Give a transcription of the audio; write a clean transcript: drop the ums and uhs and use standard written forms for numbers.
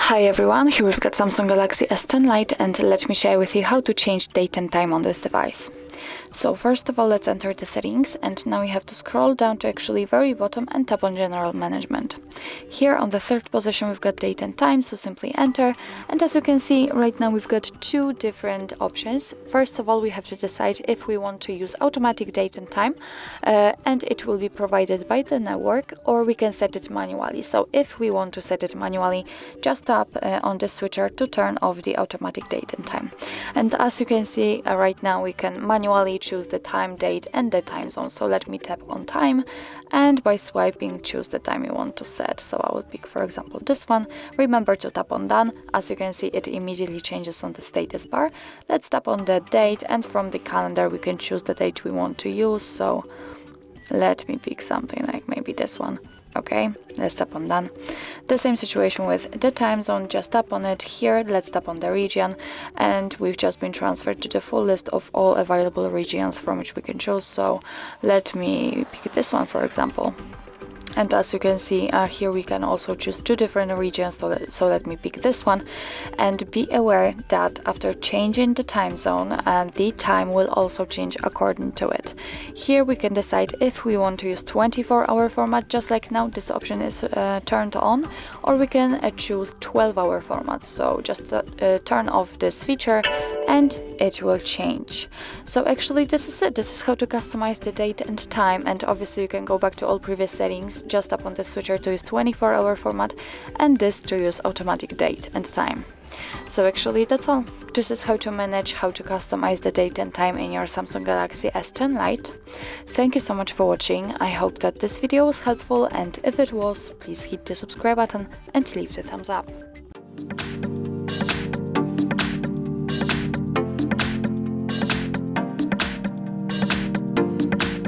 Hi everyone, here we've got Samsung Galaxy S10 Lite, and let me share with you how to change date and time on this device. So first of all, let's enter the settings, and now we have to scroll down to actually very bottom and tap on General Management. Here on the third position we've got date and time, so simply enter, and as you can see right now we've got two different options. First of all, we have to decide if we want to use automatic date and time, and it will be provided by the network, or we can set it manually. So if we want to set it manually, just tap on the switcher to turn off the automatic date and time. And as you can see right now, we can manually choose the time, date and the time zone. So let me tap on time, and by swiping choose the time you want to set. So I will pick, for example, this one. Remember to tap on done. As you can see, it immediately changes on the status bar. Let's tap on the date, and from the calendar we can choose the date we want to use. So let me pick something like maybe this one. Okay, let's tap on done. The same situation with the time zone, just tap on it. Here let's tap on the region, and we've just been transferred to the full list of all available regions from which we can choose. So let me pick this one, for example. And as you can see, here we can also choose two different regions, so let me pick this one. And be aware that after changing the time zone, the time will also change according to it. Here we can decide if we want to use 24-hour format, just like now this option is turned on, or we can choose 12-hour format. So just turn off this feature and it will change. So actually this is it. This is how to customize the date and time, and obviously you can go back to all previous settings. Just tap on the switcher to use 24-hour format, and this to use automatic date and time. So actually that's all. This is how to manage, how to customize the date and time in your Samsung Galaxy S10 Lite. Thank you so much for watching. I hope that this video was helpful, and if it was, please hit the subscribe button and leave the thumbs up.